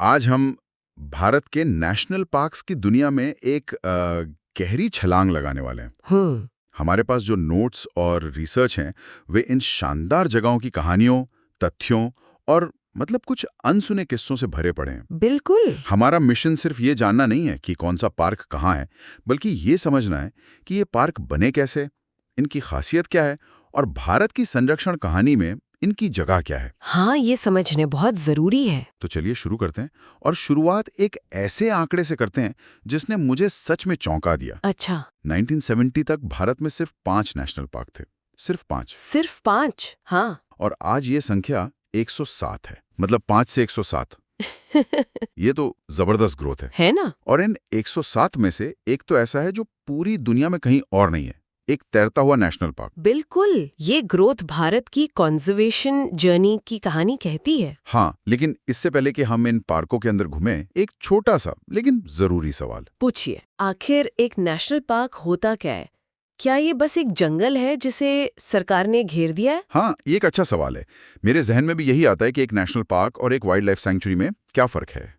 आज हम भारत के नेशनल पार्क्स की दुनिया में एक गहरी छलांग लगाने वाले हैं। हमारे पास जो नोट्स और रिसर्च हैं, वे इन शानदार जगहों की कहानियों, तथ्यों और मतलब कुछ अनसुने किस्सों से भरे पड़े हैं। बिल्कुल। हमारा मिशन सिर्फ ये जानना नहीं है कि कौन सा पार्क कहाँ है, बल्कि ये समझना है कि ये पार्क बने कैसे, इनकी खासियत क्या है और भारत की संरक्षण कहानी में इनकी जगह क्या है। हाँ, ये समझने बहुत जरूरी है। तो चलिए शुरू करते हैं और शुरुआत एक ऐसे आंकड़े से करते हैं जिसने मुझे सच में चौंका दिया। अच्छा। 1970 तक भारत में सिर्फ 5 नेशनल पार्क थे, सिर्फ 5। सिर्फ 5? हाँ। और आज ये संख्या 107 है, मतलब 5 से 107। ये तो जबरदस्त ग्रोथ है ना? और इन 107 में से एक तो ऐसा है जो पूरी दुनिया में कहीं और नहीं है, एक तैरता हुआ नेशनल पार्क। बिल्कुल, ये ग्रोथ भारत की कंजर्वेशन जर्नी की कहानी कहती है। हाँ, लेकिन इससे पहले कि हम इन पार्कों के अंदर घुमें, एक छोटा सा लेकिन जरूरी सवाल। पूछिए, आखिर एक नेशनल पार्क होता क्या है? क्या ये बस एक जंगल है जिसे सरकार ने घेर दिया है? हाँ, ये एक अच्छा सवाल है। मेरे जहन में भी यही आता है कि एक नेशनल पार्क और एक वाइल्ड लाइफ सैंक्चुरी में क्या फर्क है।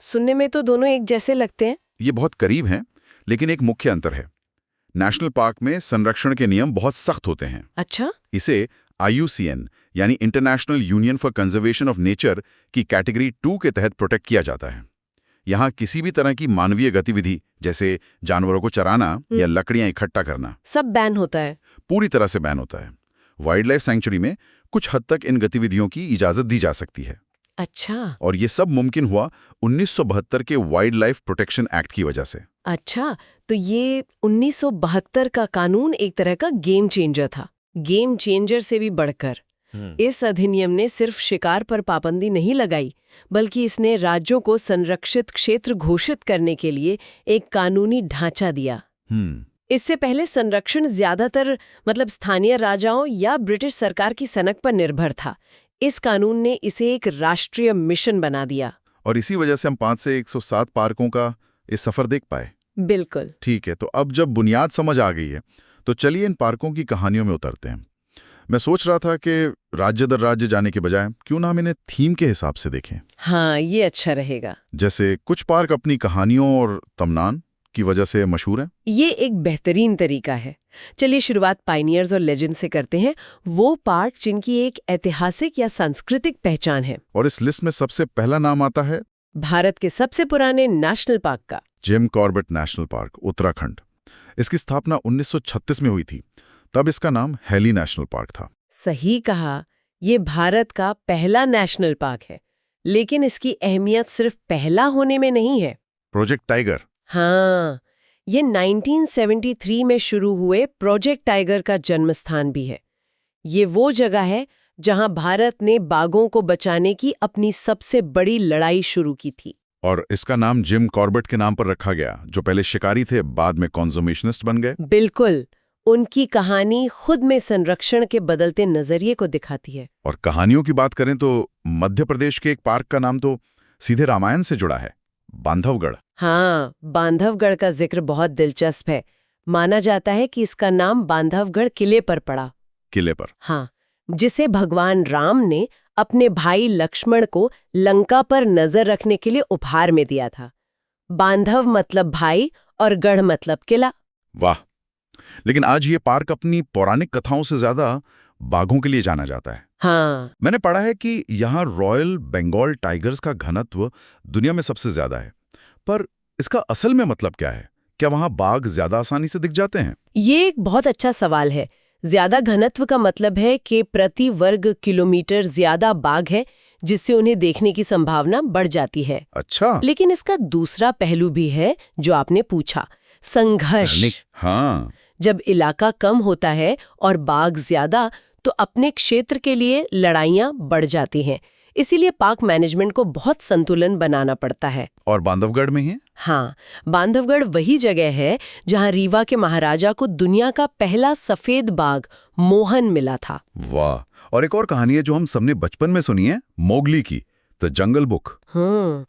सुनने में तो दोनों एक जैसे लगते हैं। ये बहुत करीब हैं, लेकिन एक मुख्य अंतर है। नेशनल पार्क में संरक्षण के नियम बहुत सख्त होते हैं। अच्छा। इसे IUCN यानी international union for conservation of nature की कैटेगरी 2 के तहत प्रोटेक्ट किया जाता है। यहाँ किसी भी तरह की मानवीय गतिविधि जैसे जानवरों को चराना या लकड़ियां इकट्ठा करना सब बैन होता है। पूरी तरह से बैन होता है। वाइल्ड लाइफ सैंक्चुरी में कुछ हद तक इन गतिविधियों की इजाजत दी जा सकती है। अच्छा। और ये सब मुमकिन हुआ 1972 के वाइल्ड लाइफ प्रोटेक्शन एक्ट की वजह से। अच्छा, तो ये 1972 का कानून एक तरह का गेम चेंजर था। गेम चेंजर से भी बढ़कर इस अधिनियम ने सिर्फ शिकार पर पाबंदी नहीं लगाई, बल्कि इसने राज्यों को संरक्षित क्षेत्र घोषित करने के लिए एक कानूनी ढांचा दिया। इससे पहले संरक्षण ज्यादातर स्थानीय राजाओं या ब्रिटिश सरकार की सनक पर निर्भर था। इस कानून ने इसे एक राष्ट्रीय मिशन बना दिया। और इसी वजह से हम 5 से 107 पार्कों का इस सफर देख पाए। बिल्कुल ठीक है, तो अब जब बुनियाद समझ आ गई है, तो चलिए इन पार्कों की कहानियों में उतरते हैं। मैं सोच रहा था कि राज्य दर राज्य जाने के बजाय क्यों ना हम इन्हें थीम के हिसाब से देखें। हाँ, ये अच्छा रहेगा। जैसे कुछ पार्क अपनी कहानियों और तमनान की वजह से मशहूर हैं। ये एक बेहतरीन तरीका है। चलिए शुरुआत पायनियर्स और लेजेंड से करते हैं, वो पार्क जिनकी एक ऐतिहासिक या सांस्कृतिक पहचान है। और इस लिस्ट में सबसे पहला नाम आता है भारत के सबसे पुराने नेशनल पार्क का। Jim Corbett national park, Uttarakhand. इसकी स्थापना 1936 में हुई थी। तब इसका नाम हैली नेशनल पार्क था। सही कहा, ये भारत का पहला नेशनल पार्क है, लेकिन इसकी अहमियत सिर्फ पहला होने में नहीं है। Project tiger. हाँ, ये 1973 में शुरू हुए प्रोजेक्ट टाइगर का जन्म स्थान भी है। ये वो जगह है जहां भारत ने बाघों को बचाने की अपनी सबसे बड़ी लड़ाई शुरू की थी। और इसका नाम जिम कॉर्बेट के नाम पर रखा गया, जो पहले शिकारी थे, बाद में कंजर्वेशनिस्ट बन गए। बिल्कुल, उनकी कहानी खुद में संरक्षण के बदलते नजरिए को दिखाती है। और कहानियों की बात करें तो मध्य प्रदेश के एक पार्क का नाम तो सीधे रामायण से जुड़ा है, बांधवगढ़। हाँ, बांधवगढ़ का जिक्र बहुत दिलचस्प है। माना जाता है कि इसका नाम बांधवगढ़ किले पर पड़ा। किले पर? हाँ, जिसे भगवान राम ने अपने भाई लक्ष्मण को लंका पर नजर रखने के लिए उपहार में दिया था। बांधव मतलब भाई और गढ़ मतलब किला। वाह! लेकिन आज ये पार्क अपनी पौराणिक कथाओं से ज्यादा बाघों के लिए जाना जाता है। हाँ, मैंने पढ़ा है कि यहाँ रॉयल बंगाल टाइगर्स का घनत्व दुनिया में सबसे ज्यादा है। पर इसका असल में मतलब क्या है? क्या वहाँ बाघ ज्यादा आसानी से दिख जाते हैं? ये एक बहुत अच्छा सवाल है। ज्यादा घनत्व का मतलब है कि प्रति वर्ग किलोमीटर ज्यादा बाघ है, जिससे उन्हें देखने की संभावना बढ़ जाती है। अच्छा। लेकिन इसका दूसरा पहलू भी है जो आपने पूछा, संघर्ष। हाँ। जब इलाका कम होता है और बाघ ज्यादा, तो अपने क्षेत्र के लिए लड़ाइयां बढ़ जाती हैं। इसीलिए पार्क मैनेजमेंट को बहुत संतुलन बनाना पड़ता है। और बांधवगढ़ में है? हाँ, बांधवगढ़ वही जगह है जहां रीवा के महाराजा को दुनिया का पहला सफेद बाघ मोहन मिला था। वाह! और एक और कहानी है जो हम सबने बचपन में सुनी है, मोगली की, द जंगल बुक।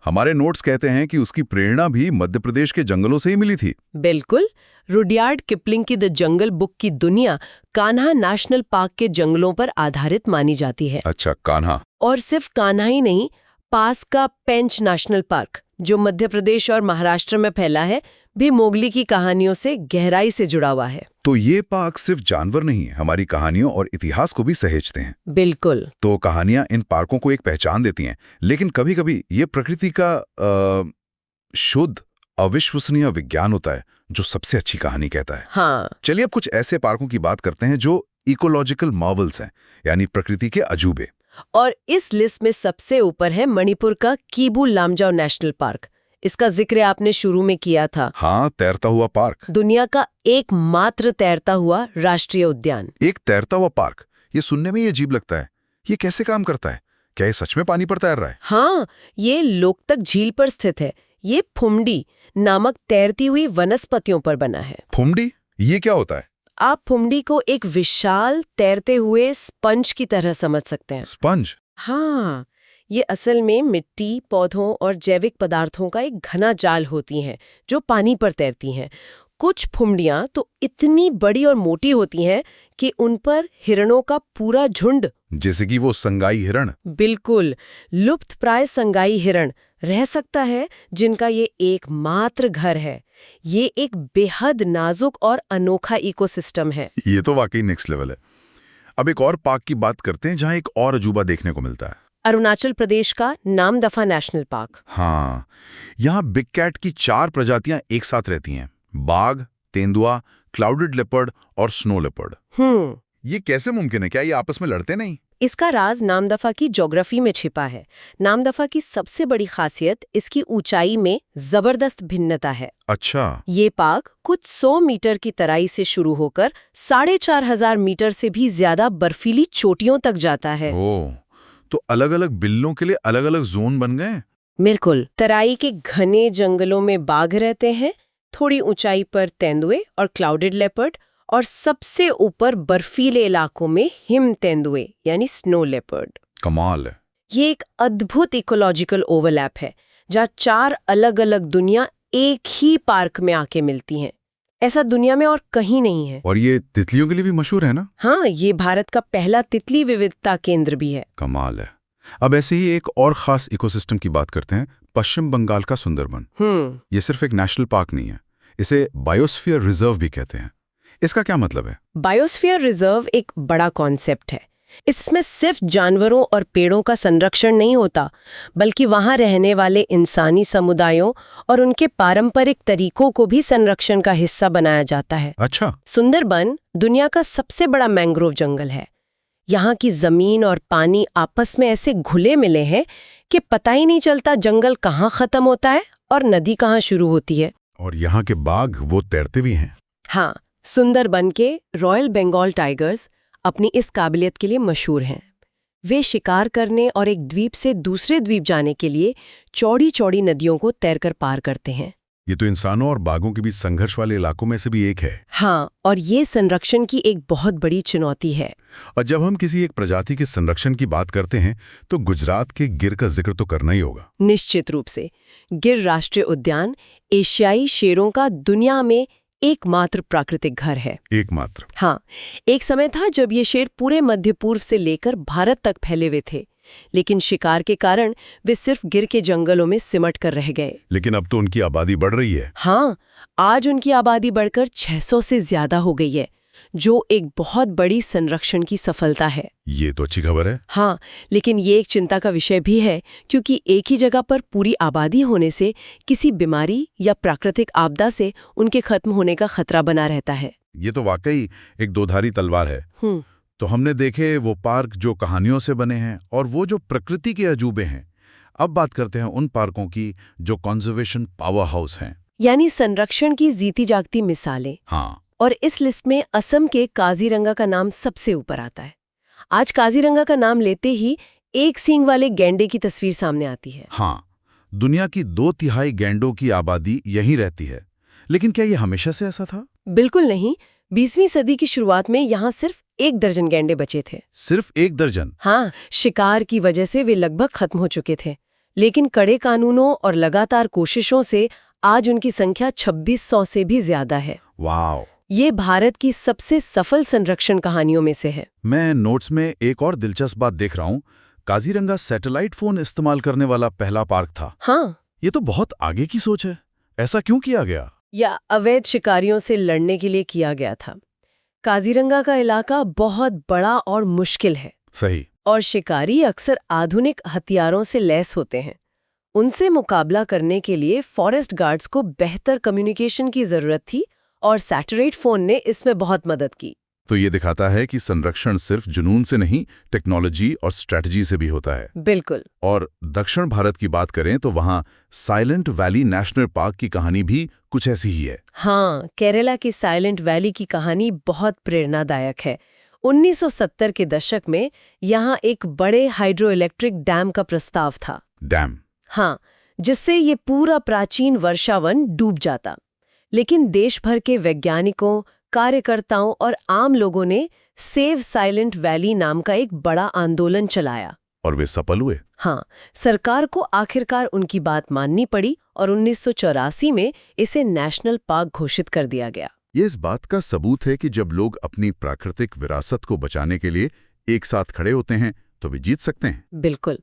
हमारे नोट्स कहते हैं कि उसकी प्रेरणा भी मध्य प्रदेश के जंगलों से ही मिली थी। बिल्कुल, रुडयार्ड किपलिंग की द जंगल बुक की दुनिया कान्हा नेशनल पार्क के जंगलों पर आधारित मानी जाती है। अच्छा, कान्हा। और सिर्फ कान्हा ही नहीं, पास का पेंच नेशनल पार्क, जो मध्य प्रदेश और महाराष्ट्र में फैला है, भी मोगली की कहानियों से गहराई से जुड़ा हुआ है। तो ये पार्क सिर्फ जानवर नहीं, हमारी कहानियों और इतिहास को भी सहेजते हैं। बिल्कुल। तो कहानियां इन पार्कों को एक पहचान देती हैं, लेकिन कभी-कभी ये प्रकृति का शुद्ध अविश्वसनीय विज्ञान होता है जो सबसे अच्छी कहानी कहता है। हाँ। चलिए अब कुछ ऐसे पार्कों की बात करते हैं जो इकोलॉजिकल मार्वल्स हैं, यानी प्रकृति के अजूबे। और इस लिस्ट में सबसे ऊपर है मणिपुर का कीबू लामजाओ नेशनल पार्क। इसका जिक्र आपने शुरू में किया था। हाँ, तैरता हुआ पार्क। दुनिया का एकमात्र तैरता हुआ राष्ट्रीय उद्यान। एक तैरता हुआ पार्क, ये सुनने में ही अजीब लगता है। ये कैसे काम करता है? क्या ये सच में पानी पर तैर रहा है? हाँ, ये लोकतक झील पर स्थित है। ये फुमडी नामक तैरती हुई वनस्पतियों पर बना है। फुमडी? ये क्या होता है? आप फुमडी को एक विशाल तैरते हुए स्पंज की तरह समझ सकते हैं। स्पंज? हाँ, ये असल में मिट्टी, पौधों और जैविक पदार्थों का एक घना जाल होती हैं जो पानी पर तैरती हैं। कुछ फुमडियां तो इतनी बड़ी और मोटी होती हैं कि उन पर हिरणों का पूरा झुंड, जैसे कि वो संगाई हिरण। बिल्कुल, लुप्तप्राय संगाई हिरण रह सकता है, जिनका ये एकमात्र घर है। ये एक बेहद नाजुक और अनोखा इकोसिस्टम है। ये तो वाकई नेक्स्ट लेवल है। अब एक और पार्क की बात करते हैं जहां एक और अजूबा देखने को मिलता है। अरुणाचल प्रदेश का नामदफा नेशनल पार्क। हाँ, यहाँ बिग कैट की 4 प्रजातियां एक साथ रहती हैं। बाघ, तेंदुआ, क्लाउडेड लेपर्ड और स्नो लेपर्ड। ये कैसे मुमकिन है? क्या ये आपस में लड़ते नहीं? इसका राज नामदफा की ज्योग्राफी में छिपा है। नामदफा की सबसे बड़ी खासियत इसकी ऊंचाई में जबरदस्त भिन्नता है। अच्छा। ये पार्क कुछ 100 मीटर की तराई से शुरू होकर 4,500 मीटर से भी ज्यादा बर्फीली चोटियों तक जाता है। ओह, तो अलग-अलग बिल्लों के लिए अलग-अलग जोन बन गए? बिल्कुल। तराई के घने जंगलों में बाघ रहते हैं, थोड़ी ऊंचाई पर तेंदुए और क्लाउडेड लेपर्ड, और सबसे ऊपर बर्फीले इलाकों में हिम तेंदुए यानी स्नो लेपर्ड। कमाल है। ये एक अद्भुत इकोलॉजिकल ओवरलैप है जहाँ 4 अलग-अलग दुनिया एक ही पार्क में आके मिलती हैं। ऐसा दुनिया में और कहीं नहीं है। और ये तितलियों के लिए भी मशहूर है ना? हाँ, ये भारत का पहला तितली विविधता केंद्र भी है। कमाल है। अब ऐसे ही एक और खास इकोसिस्टम की बात करते हैं, पश्चिम बंगाल का सुंदरबन। ये सिर्फ एक नेशनल पार्क नहीं है, इसे बायोस्फीयर रिजर्व भी कहते हैं। इसका क्या मतलब है? बायोस्फीयर रिजर्व एक बड़ा कॉन्सेप्ट है। इसमें सिर्फ जानवरों और पेड़ों का संरक्षण नहीं होता, बल्कि वहां रहने वाले इंसानी समुदायों और उनके पारंपरिक तरीकों को भी संरक्षण का हिस्सा बनाया जाता है। अच्छा। सुंदरबन दुनिया का सबसे बड़ा मैंग्रोव जंगल है। यहाँ की जमीन और पानी आपस में ऐसे घुले मिले हैं कि पता ही नहीं चलता जंगल कहाँ खत्म होता है और नदी कहाँ शुरू होती है। और यहाँ के बाघ वो तैरते भी हैं। हाँ, सुंदरबन के रॉयल बंगाल टाइगर्स अपनी इस काबिलियत के लिए मशहूर हैं। वे शिकार करने और एक द्वीप से दूसरे द्वीप जाने के लिए चौड़ी-चौड़ी नदियों को तैरकर पार करते हैं। ये तो इंसानों और बाघों के बीच संघर्ष वाले इलाकों में से भी एक है। हाँ, और ये संरक्षण की एक बहुत बड़ी चुनौती है। और जब हम किसी एक प्रजाति के संरक्षण की बात करते हैं तो गुजरात के गिर का जिक्र तो करना ही होगा। निश्चित रूप से। गिर राष्ट्रीय उद्यान एशियाई शेरों का दुनिया में एकमात्र प्राकृतिक घर है। एकमात्र? हाँ, एक समय था जब ये शेर पूरे मध्य पूर्व से लेकर भारत तक फैले हुए थे, लेकिन शिकार के कारण वे सिर्फ गिर के जंगलों में सिमट कर रह गए। लेकिन अब तो उनकी आबादी बढ़ रही है। हाँ, आज उनकी आबादी बढ़कर 600 से ज्यादा हो गई है, जो एक बहुत बड़ी संरक्षण की सफलता है। ये तो अच्छी खबर है। हाँ, लेकिन ये एक चिंता का विषय भी है, क्योंकि एक ही जगह पर पूरी आबादी होने से किसी बीमारी या प्राकृतिक आपदा से उनके खत्म होने का खतरा बना रहता है। ये तो वाकई एक दोधारी तलवार है। तो हमने देखे वो पार्क जो कहानियों से बने हैं और वो जो प्रकृति के अजूबे हैं। अब बात करते हैं उन पार्कों की जो कंजर्वेशन पावर हाउस हैं, यानी संरक्षण की जीती जागती मिसालें। हाँ, और इस लिस्ट में असम के काजीरंगा का नाम सबसे ऊपर आता है। आज काजीरंगा का नाम लेते ही एक सींग वाले गैंडे की तस्वीर सामने आती है। हाँ, दुनिया की 2/3 गैंडों की आबादी यहीं रहती है। लेकिन क्या ये हमेशा से ऐसा था? बिल्कुल नहीं। 20वीं सदी की शुरुआत में यहाँ सिर्फ 1 दर्जन गैंडे बचे थे। सिर्फ 1 दर्जन? हाँ, शिकार की वजह से वे लगभग खत्म हो चुके थे। लेकिन कड़े कानूनों और लगातार कोशिशों से आज उनकी संख्या 2600 से भी ज्यादा है। वाह! ये भारत की सबसे सफल संरक्षण कहानियों में से है। मैं नोट्स में एक और दिलचस्प बात देख रहा हूँ। काजीरंगा सैटेलाइट फोन इस्तेमाल करने वाला पहला पार्क था। हाँ, ये तो बहुत आगे की सोच है। ऐसा क्यों किया गया? या अवैध शिकारियों से लड़ने के लिए किया गया था। काजीरंगा का इलाका बहुत बड़ा और मुश्किल है। सही। और शिकारी अक्सर आधुनिक हथियारों से लैस होते हैं। उनसे मुकाबला करने के लिए फॉरेस्ट गार्ड्स को बेहतर कम्युनिकेशन की जरूरत थी और सैटेलाइट फोन ने इसमें बहुत मदद की। तो ये दिखाता है कि संरक्षण सिर्फ जुनून से नहीं, टेक्नोलॉजी और स्ट्रेटजी से भी होता है। बिल्कुल। और दक्षिण भारत की बात करें तो वहाँ साइलेंट वैली नेशनल पार्क की कहानी भी कुछ ऐसी ही है। हाँ, केरला की साइलेंट वैली की कहानी बहुत प्रेरणादायक है। 1970 के दशक में यहाँ एक बड़े हाइड्रो इलेक्ट्रिक डैम का प्रस्ताव था। डैम? हाँ, जिससे ये पूरा प्राचीन वर्षावन डूब जाता। लेकिन देश भर के वैज्ञानिकों, कार्यकर्ताओं और आम लोगों ने सेव साइलेंट वैली नाम का एक बड़ा आंदोलन चलाया। और वे सफल हुए? हाँ, सरकार को आखिरकार उनकी बात माननी पड़ी और 1984 में इसे नेशनल पार्क घोषित कर दिया गया। ये इस बात का सबूत है कि जब लोग अपनी प्राकृतिक विरासत को बचाने के लिए एक साथ खड़े होते हैं तो वे जीत सकते हैं। बिल्कुल।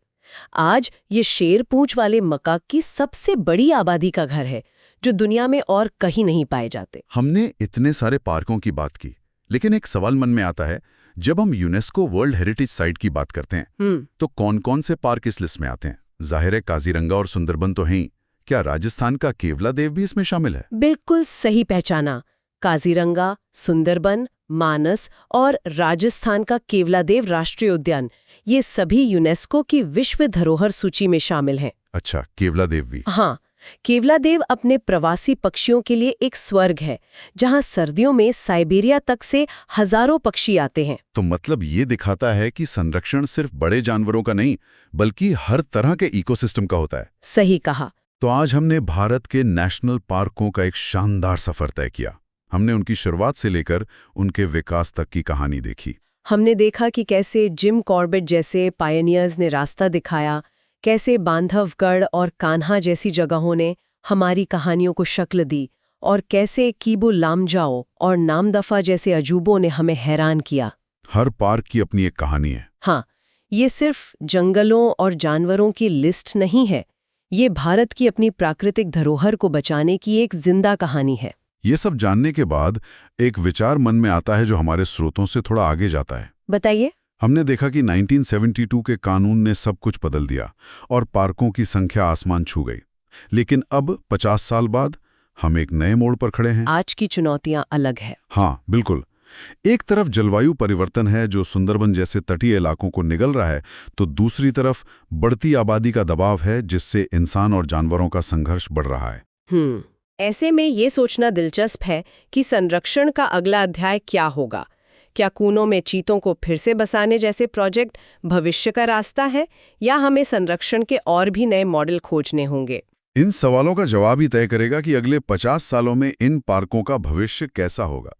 आज ये शेर पूंछ वाले मकाक की सबसे बड़ी आबादी का घर है, जो दुनिया में और कहीं नहीं पाए जाते। हमने इतने सारे पार्कों की बात की, लेकिन एक सवाल मन में आता है, जब हम यूनेस्को वर्ल्ड हेरिटेज साइट की बात करते हैं तो कौन-कौन से पार्क इस लिस्ट में आते हैं? जाहिर है काजीरंगा और सुंदरबन तो हैं ही। क्या राजस्थान का केवलादेव भी इसमें शामिल है? बिल्कुल सही पहचाना। काजीरंगा, सुंदरबन, मानस और राजस्थान का केवलादेव राष्ट्रीय उद्यान, ये सभी यूनेस्को की विश्व धरोहर सूची में शामिल हैं। अच्छा, केवलादेव भी? हाँ, केवलादेव अपने प्रवासी पक्षियों के लिए एक स्वर्ग है, जहाँ सर्दियों में साइबेरिया तक से हजारों पक्षी आते हैं। तो मतलब ये दिखाता है कि संरक्षण सिर्फ बड़े जानवरों का नहीं, बल्कि हर तरह के इकोसिस्टम का होता है। सही कहा। तो आज हमने भारत के नेशनल पार्कों का एक शानदार सफर तय किया। हमने उनकी शुरुआत से लेकर उनके विकास तक की कहानी देखी। हमने देखा कि कैसे जिम कॉर्बेट जैसे पायनियर्स ने रास्ता दिखाया, कैसे बांधवगढ़ और कान्हा जैसी जगहों ने हमारी कहानियों को शक्ल दी, और कैसे कीबो लामजाओ और नामदफा जैसे अजूबों ने हमें हैरान किया। हर पार्क की अपनी एक कहानी है। हाँ, ये सिर्फ जंगलों और जानवरों की लिस्ट नहीं है, ये भारत की अपनी प्राकृतिक धरोहर को बचाने की एक जिंदा कहानी है। ये सब जानने के बाद एक विचार मन में आता है जो हमारे स्रोतों से थोड़ा आगे जाता है। बताइए। हमने देखा कि 1972 के कानून ने सब कुछ बदल दिया और पार्कों की संख्या आसमान छू गई। लेकिन अब 50 साल बाद हम एक नए मोड़ पर खड़े हैं। आज की चुनौतियां अलग है। हाँ, बिल्कुल। एक तरफ जलवायु परिवर्तन है जो सुंदरबन जैसे तटीय इलाकों को निगल रहा है, तो दूसरी तरफ बढ़ती आबादी का दबाव है जिससे इंसान और जानवरों का संघर्ष बढ़ रहा है। ऐसे में ये सोचना दिलचस्प है कि संरक्षण का अगला अध्याय क्या होगा। क्या कूनों में चीतों को फिर से बसाने जैसे प्रोजेक्ट भविष्य का रास्ता है, या हमें संरक्षण के और भी नए मॉडल खोजने होंगे? इन सवालों का जवाब ही तय करेगा कि अगले 50 सालों में इन पार्कों का भविष्य कैसा होगा।